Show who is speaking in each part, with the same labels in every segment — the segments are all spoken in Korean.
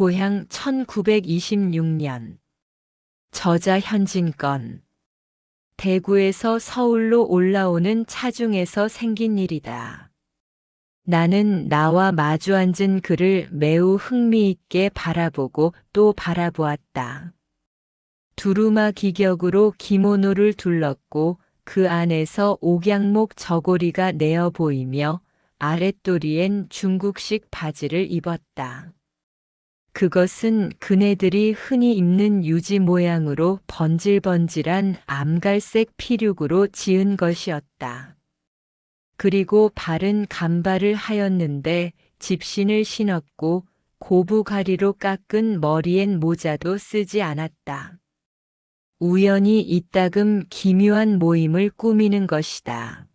Speaker 1: 고향 1926년. 저자 현진건. 대구에서 서울로 올라오는 차 중에서 생긴 일이다. 나는 나와 마주 앉은 그를 매우 흥미있게 바라보고 또 바라보았다. 두루마 기격으로 기모노를 둘렀고 그 안에서 옥양목 저고리가 내어 보이며 아랫도리엔 중국식 바지를 입었다. 그것은 그네들이 흔히 입는 유지 모양으로 번질번질한 암갈색 피륙으로 지은 것이었다. 그리고 발은 간발을 하였는데 집신을 신었고 고부가리로 깎은 머리엔 모자도 쓰지 않았다. 우연히 이따금 기묘한 모임을 꾸미는 것이다.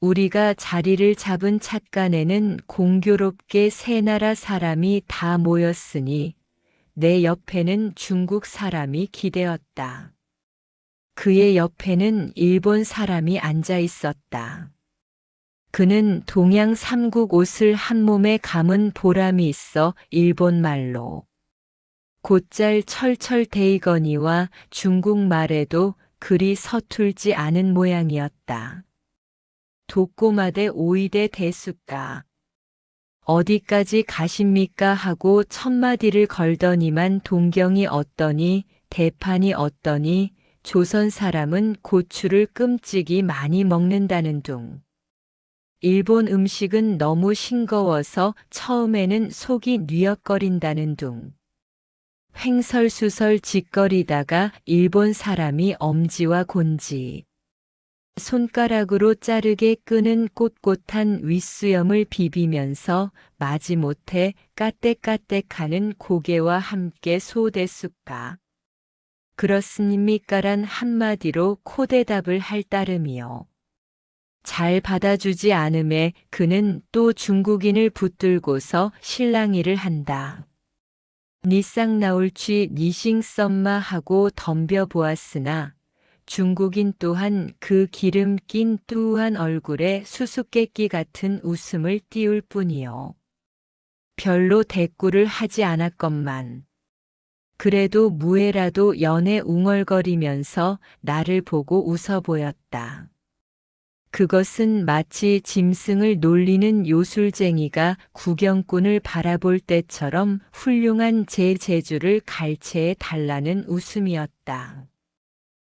Speaker 1: 우리가 자리를 잡은 찻간에는 공교롭게 세 나라 사람이 다 모였으니 내 옆에는 중국 사람이 기대었다. 그의 옆에는 일본 사람이 앉아 있었다. 그는 동양 삼국 옷을 한 몸에 감은 보람이 있어 일본 말로 곧잘 철철 데이거니와 중국말에도 그리 서툴지 않은 모양이었다. 독고마대 오이대 대숫가. 어디까지 가십니까 하고 첫마디를 걸더니만 동경이 어떠니 대판이 어떠니 조선 사람은 고추를 끔찍이 많이 먹는다는 둥. 일본 음식은 너무 싱거워서 처음에는 속이 뉘역거린다는 둥. 횡설수설 짓거리다가 일본 사람이 엄지와 곤지, 손가락으로 자르게 끄는 꼿꼿한 윗수염을 비비면서 마지못해 까뜩까뜩하는 고개와 함께 소대숫가. 그렇습니까란 한마디로 코대답을 할 따름이요. 잘 받아주지 않음에 그는 또 중국인을 붙들고서 실랑이를 한다. 니쌍 나올취 니싱 썸마 하고 덤벼보았으나 중국인 또한 그 기름 낀 뚜한 얼굴에 수수께끼 같은 웃음을 띄울 뿐이요. 별로 대꾸를 하지 않았건만. 그래도 무에라도 연에 웅얼거리면서 나를 보고 웃어 보였다. 그것은 마치 짐승을 놀리는 요술쟁이가 구경꾼을 바라볼 때처럼 훌륭한 제 재주를 갈채해 달라는 웃음이었다.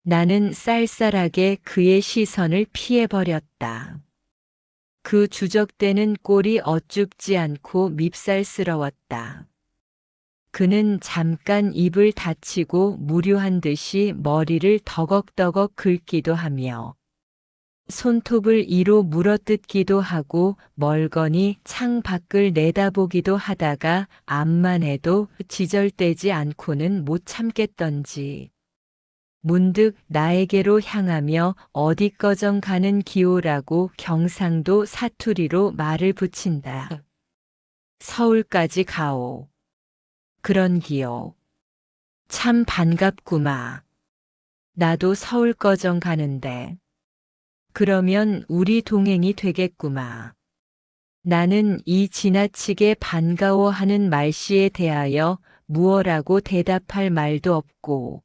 Speaker 1: 나는 쌀쌀하게 그의 시선을 피해버렸다. 그 주적대는 꼴이 어쭙지 않고 밉살스러웠다. 그는 잠깐 입을 닫히고 무료한 듯이 머리를 더걱더걱 긁기도 하며 손톱을 이로 물어뜯기도 하고 멀거니 창 밖을 내다보기도 하다가 암만 해도 지절대지 않고는 못 참겠던지. 문득 나에게로 향하며 어디꺼정 가는 기호라고 경상도 사투리로 말을 붙인다. 서울까지 가오. 그런 기요. 참 반갑구마. 나도 서울꺼정 가는데. 그러면 우리 동행이 되겠구마. 나는 이 지나치게 반가워하는 말씨에 대하여 무어라고 대답할 말도 없고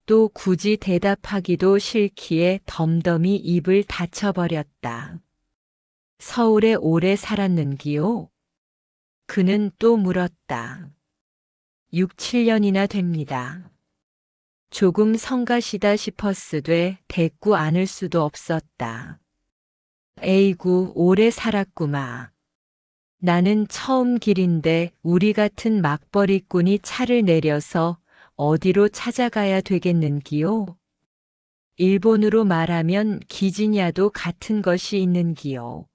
Speaker 1: 또 굳이 대답하기도 싫기에 덤덤히 입을 닫혀버렸다. 서울에 오래 살았는기요? 그는 또 물었다. 6, 7년이나 됩니다. 조금 성가시다 싶었으되 대꾸 않을 수도 없었다. 에이구 오래 살았구마. 나는 처음 길인데 우리 같은 막벌이꾼이 차를 내려서 어디로 찾아가야 되겠는기요? 일본으로 말하면 기지냐도 같은 것이 있는기요.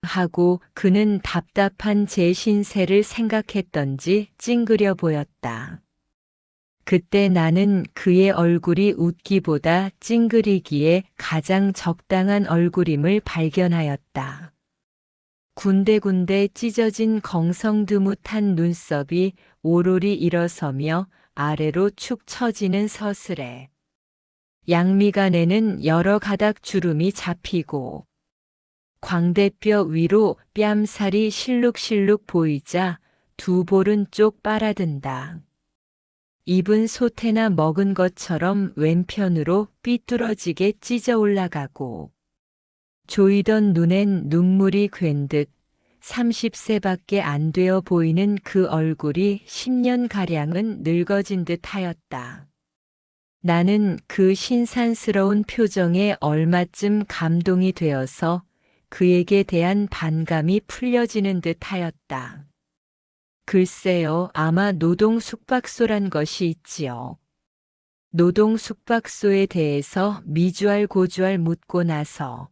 Speaker 1: 하고 그는 답답한 제 신세를 생각했던지 찡그려 보였다. 그때 나는 그의 얼굴이 웃기보다 찡그리기에 가장 적당한 얼굴임을 발견하였다. 군데군데 찢어진 경성드뭇한 눈썹이 오로리 일어서며 아래로 축 처지는 서슬에 양미간에는 여러 가닥 주름이 잡히고 광대뼈 위로 뺨살이 실룩실룩 보이자 두 볼은 쪽 빨아든다. 입은 소태나 먹은 것처럼 왼편으로 삐뚤어지게 찢어 올라가고 조이던 눈엔 눈물이 괜 듯 30세밖에 안 되어 보이는 그 얼굴이 10년가량은 늙어진 듯 하였다. 나는 그 신산스러운 표정에 얼마쯤 감동이 되어서 그에게 대한 반감이 풀려지는 듯 하였다. 글쎄요, 아마 노동 숙박소란 것이 있지요. 노동 숙박소에 대해서 미주알 고주알 묻고 나서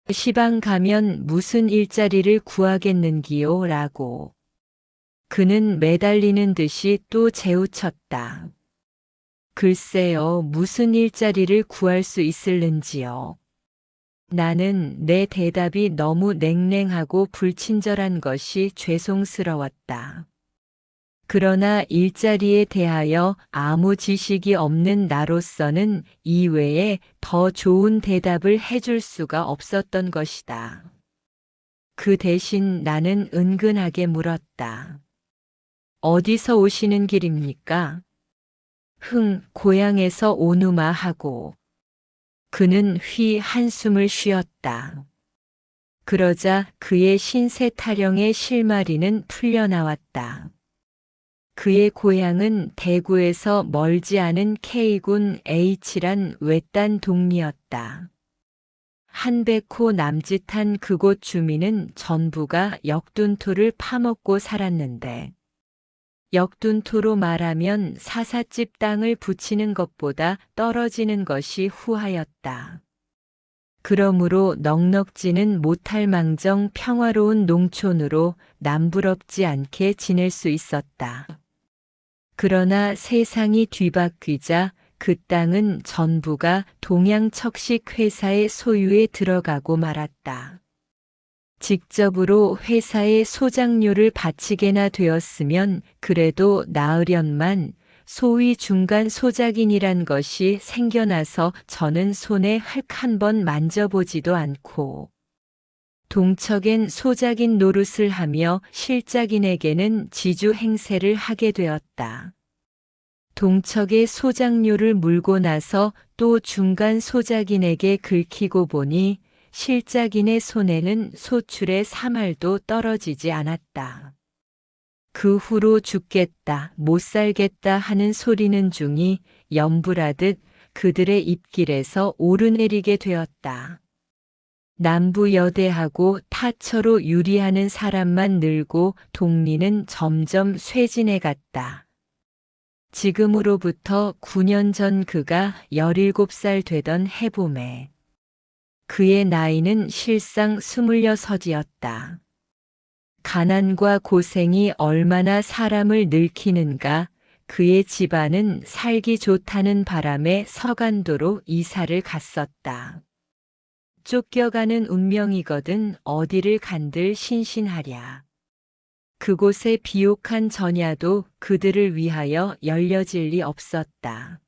Speaker 1: 시방 가면 무슨 일자리를 구하겠는기요? 라고. 그는 매달리는 듯이 또 재우쳤다. 글쎄요, 무슨 일자리를 구할 수 있을는지요. 나는 내 대답이 너무 냉랭하고 불친절한 것이 죄송스러웠다. 그러나 일자리에 대하여 아무 지식이 없는 나로서는 이외에 더 좋은 대답을 해줄 수가 없었던 것이다. 그 대신 나는 은근하게 물었다. 어디서 오시는 길입니까? 고향에서 오누마 하고. 그는 한숨을 쉬었다. 그러자 그의 신세 타령의 실마리는 풀려나왔다. 그의 고향은 대구에서 멀지 않은 K군 H란 외딴 동리였다. 한백호 남짓한 그곳 주민은 전부가 역둔토를 파먹고 살았는데 역둔토로 말하면 사삿집 땅을 붙이는 것보다 떨어지는 것이 후하였다. 그러므로 넉넉지는 못할 망정 평화로운 농촌으로 남부럽지 않게 지낼 수 있었다. 그러나 세상이 뒤바뀌자 그 땅은 전부가 동양척식 회사의 소유에 들어가고 말았다. 직접으로 회사의 소장료를 바치게나 되었으면 그래도 나으련만 소위 중간 소작인이란 것이 생겨나서 저는 손에 흙 한 번 만져보지도 않고 동척엔 소작인 노릇을 하며 실작인에게는 지주 행세를 하게 되었다. 동척의 소장료를 물고 나서 또 중간 소작인에게 긁히고 보니 실작인의 손에는 소출의 3알도 떨어지지 않았다. 그 후로 죽겠다, 못 살겠다 하는 소리는 중이 연불하듯 그들의 입길에서 오르내리게 되었다. 남부여대하고 타처로 유리하는 사람만 늘고 동리는 점점 쇠진해 갔다. 지금으로부터 9년 전 그가 17살 되던 해봄에 그의 나이는 실상 26이었다. 가난과 고생이 얼마나 사람을 늙히는가. 그의 집안은 살기 좋다는 바람에 서간도로 이사를 갔었다. 쫓겨가는 운명이거든 어디를 간들 신신하랴. 그곳의 비옥한 전야도 그들을 위하여 열려질 리 없었다.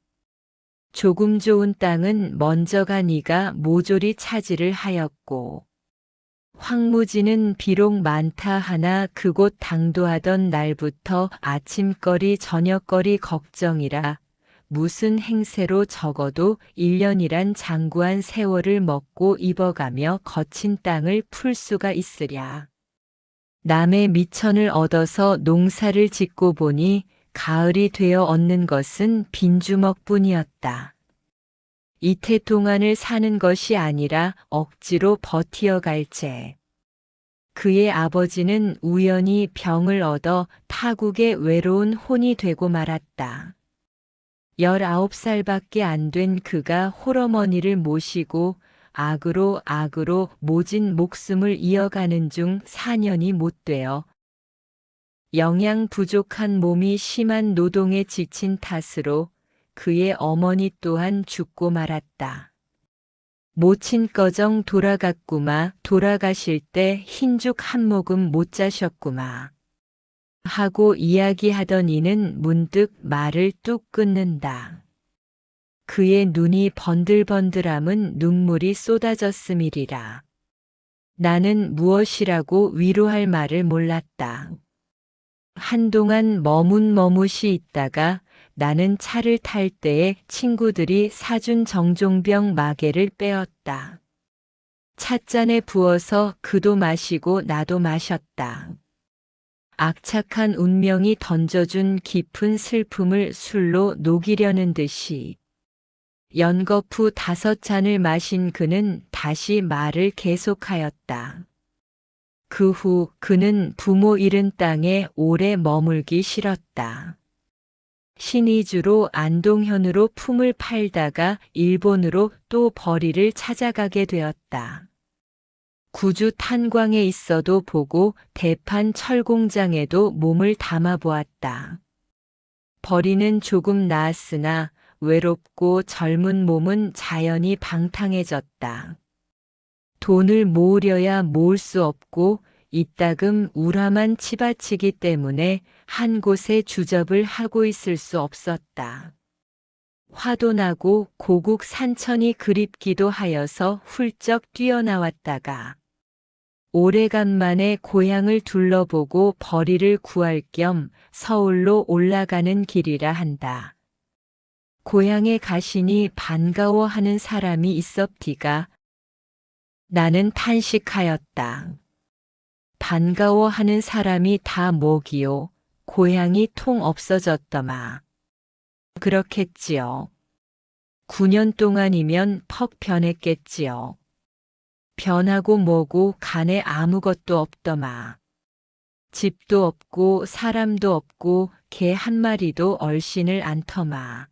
Speaker 1: 조금 좋은 땅은 먼저 간 이가 모조리 차지를 하였고 황무지는 비록 많다 하나 그곳 당도하던 날부터 아침거리 저녁거리 걱정이라 무슨 행세로 적어도 1년이란 장구한 세월을 먹고 입어가며 거친 땅을 풀 수가 있으랴. 남의 미천을 얻어서 농사를 짓고 보니 가을이 되어 얻는 것은 빈주먹뿐이었다. 이태 동안을 사는 것이 아니라 억지로 버티어갈 재. 그의 아버지는 우연히 병을 얻어 타국의 외로운 혼이 되고 말았다. 19살밖에 안 된 그가 홀어머니를 모시고 악으로 모진 목숨을 이어가는 중 4년이 못 되어 영양 부족한 몸이 심한 노동에 지친 탓으로 그의 어머니 또한 죽고 말았다. 모친꺼정 돌아갔구마. 돌아가실 때 흰죽 한 모금 못 자셨구마. 하고 이야기하던 이는 문득 말을 뚝 끊는다. 그의 눈이 번들번들함은 눈물이 한동안 머뭇머뭇이 있다가 나는 차를 탈 때에 친구들이 사준 정종병 마개를 빼었다. 찻잔에 부어서 그도 마시고 나도 마셨다. 악착한 운명이 던져준 깊은 슬픔을 술로 녹이려는 듯이 연거푸 5잔을 마신 그는 다시 말을 계속하였다. 그 후 그는 부모 잃은 땅에 오래 머물기 싫었다. 신의주로 안동현으로 품을 팔다가 일본으로 또 벌이를 찾아가게 되었다. 구주 탄광에 있어도 보고 대판 철공장에도 몸을 담아보았다. 벌이는 조금 나았으나 외롭고 젊은 몸은 자연히 방탕해졌다. 돈을 모으려야 모을 수 없고 이따금 우람한 치받치기 때문에 한 곳에 주접을 하고 있을 수 없었다. 화도 나고 고국 산천이 그립기도 하여서 훌쩍 뛰어나왔다가 오래간만에 고향을 둘러보고 벌이를 구할 겸 서울로 올라가는 길이라 한다. 고향에 가시니 반가워하는 사람이 있었디가. 나는 탄식하였다. 반가워하는 사람이 다 뭐기요. 고향이 통 없어졌더마. 그렇겠지요. 9년 동안이면 퍽 변했겠지요. 변하고 뭐고 간에 아무것도 없더마. 집도 없고 사람도 없고 개 한 마리도 얼씬을 않더마.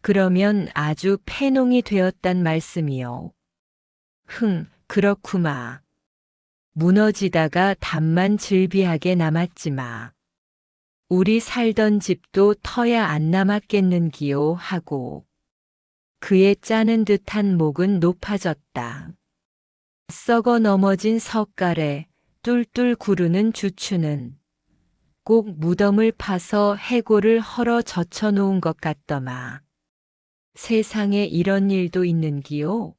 Speaker 1: 그러면 아주 폐농이 되었단 말씀이요. 그렇구마. 무너지다가 답만 즐비하게 남았지마. 우리 살던 집도 터야 안 남았겠는기요 하고 그의 짜는 듯한 목은 높아졌다. 썩어 넘어진 석갈에 뚫뚫 구르는 주추는 꼭 무덤을 파서 해골을 헐어 젖혀놓은 것 같더마. 세상에 이런 일도 있는기요?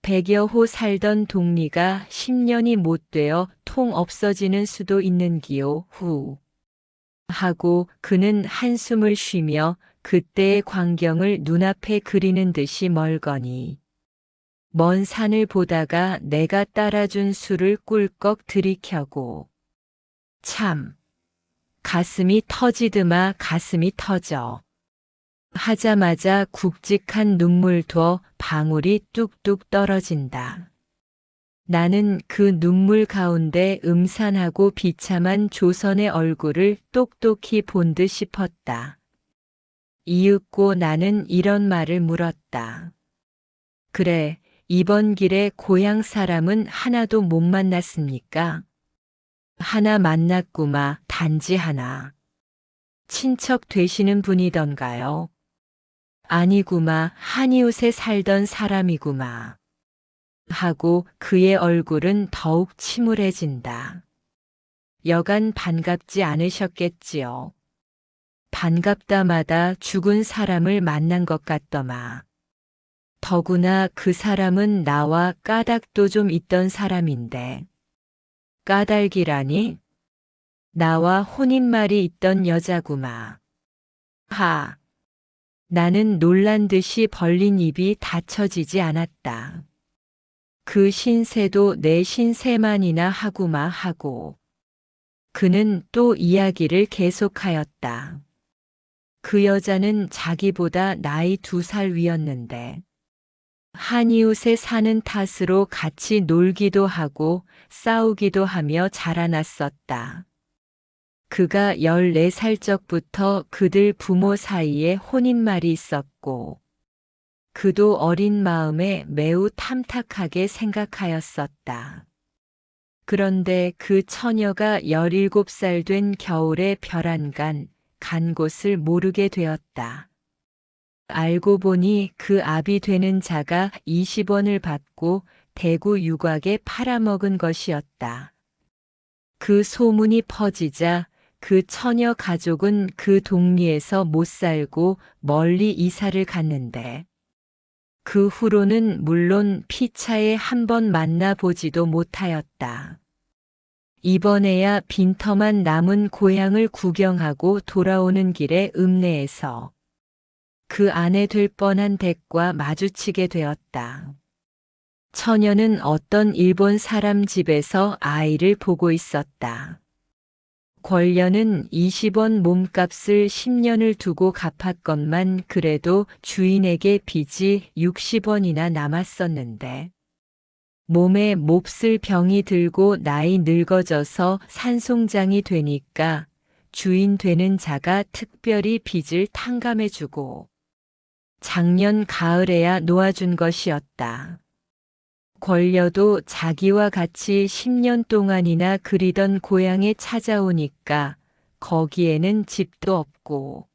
Speaker 1: 100여 호 살던 동리가 10년이 못 되어 통 없어지는 수도 있는기요. 후. 하고 그는 한숨을 쉬며 그때의 광경을 눈앞에 그리는 듯이 멀거니 먼 산을 보다가 내가 따라준 술을 꿀꺽 들이켜고 참 가슴이 터지드마 가슴이 터져 하자마자 굵직한 눈물도 방울이 뚝뚝 떨어진다. 나는 그 눈물 가운데 음산하고 비참한 조선의 얼굴을 똑똑히 본 듯 싶었다. 이윽고 나는 이런 말을 물었다. 그래, 이번 길에 고향 사람은 하나도 못 만났습니까? 하나 만났구마, 단지 하나. 친척 되시는 분이던가요? 아니구마, 한이웃에 살던 사람이구마. 하고 그의 얼굴은 더욱 침울해진다. 여간 반갑지 않으셨겠지요. 반갑다마다 죽은 사람을 만난 것 같더마. 더구나 그 사람은 나와 까닭도 좀 있던 사람인데. 까닭이라니? 나와 혼인말이 있던 여자구마. 하. 나는 놀란 듯이 벌린 입이 닫혀지지 않았다. 그 신세도 내 신세만이나 하구마 하고. 그는 또 이야기를 계속하였다. 그 여자는 자기보다 나이 2살 위였는데 한이웃에 사는 탓으로 같이 놀기도 하고 싸우기도 하며 자라났었다. 그가 14살 적부터 그들 부모 사이에 혼인말이 있었고 그도 어린 마음에 매우 탐탁하게 생각하였었다. 그런데 그 처녀가 17살 된 겨울에 별안간 간 곳을 모르게 되었다. 알고 보니 그 아비 되는 자가 20원을 받고 대구 유곽에 팔아먹은 것이었다. 그 소문이 퍼지자 그 처녀 가족은 그 동리에서 못 살고 멀리 이사를 갔는데 그 후로는 물론 피차에 한 번 만나보지도 못하였다. 이번에야 빈터만 남은 고향을 구경하고 돌아오는 길에 읍내에서 그 아내 될 뻔한 댁과 마주치게 되었다. 처녀는 어떤 일본 사람 집에서 아이를 보고 있었다. 권녀는 20원 몸값을 10년을 두고 갚았건만 그래도 주인에게 빚이 60원이나 남았었는데 몸에 몹쓸 병이 들고 나이 늙어져서 산송장이 되니까 주인 되는 자가 특별히 빚을 탕감해주고 작년 가을에야 놓아준 것이었다. 권녀도 자기와 같이 10년 동안이나 그리던 고향에 찾아오니까 거기에는 집도 없고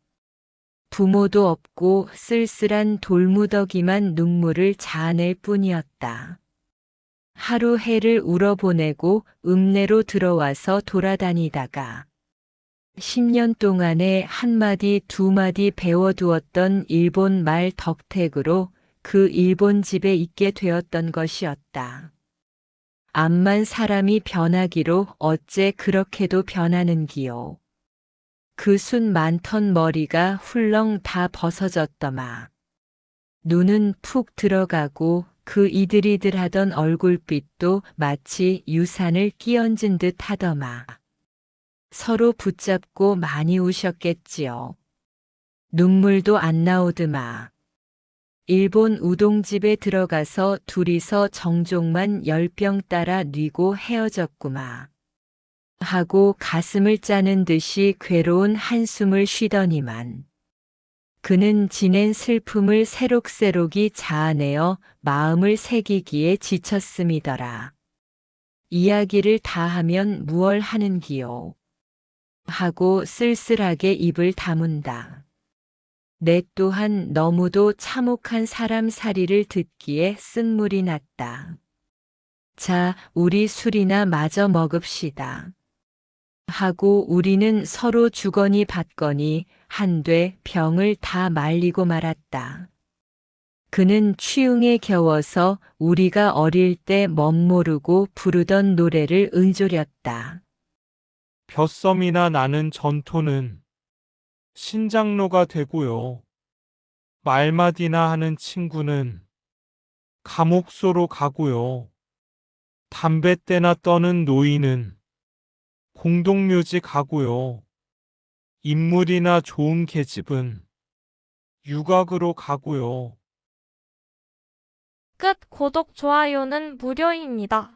Speaker 1: 부모도 없고 쓸쓸한 돌무더기만 눈물을 자아낼 뿐이었다. 하루 해를 울어보내고 읍내로 들어와서 돌아다니다가 10년 동안에 한마디 두마디 배워두었던 일본 말 덕택으로 그 일본 집에 있게 되었던 것이었다. 암만 사람이 변하기로 어째 그렇게도 변하는기요. 그 숱 많던 머리가 훌렁 다 벗어졌더마. 눈은 푹 들어가고 그 이들이들하던 얼굴빛도 마치 유산을 끼얹은 듯 하더마. 서로 붙잡고 많이 우셨겠지요. 눈물도 안 나오드마. 일본 우동집에 들어가서 둘이서 정종만 10병 따라 뉘고 헤어졌구마. 하고 가슴을 짜는 듯이 괴로운 한숨을 쉬더니만 그는 지낸 슬픔을 새록새록이 자아내어 마음을 새기기에 지쳤음이더라. 이야기를 다 하면 무얼 하는기요. 하고 쓸쓸하게 입을 다문다. 내 또한 너무도 참혹한 사람 살이를 듣기에 쓴물이 났다. 자, 우리 술이나 마저 먹읍시다. 하고 우리는 서로 주거니 받거니 한돼 병을 다 말리고 말았다. 그는 취웅에 겨워서 우리가 어릴 때 멋모르고 부르던 노래를 은조렸다.
Speaker 2: 벼썸이나 나는 전토는 신장로가 되고요. 말마디나 하는 친구는 감옥소로 가고요. 담뱃대나 떠는 노인은 공동묘지 가고요. 인물이나 좋은 계집은 유곽으로 가고요.
Speaker 3: 끝. 구독, 좋아요는 무료입니다.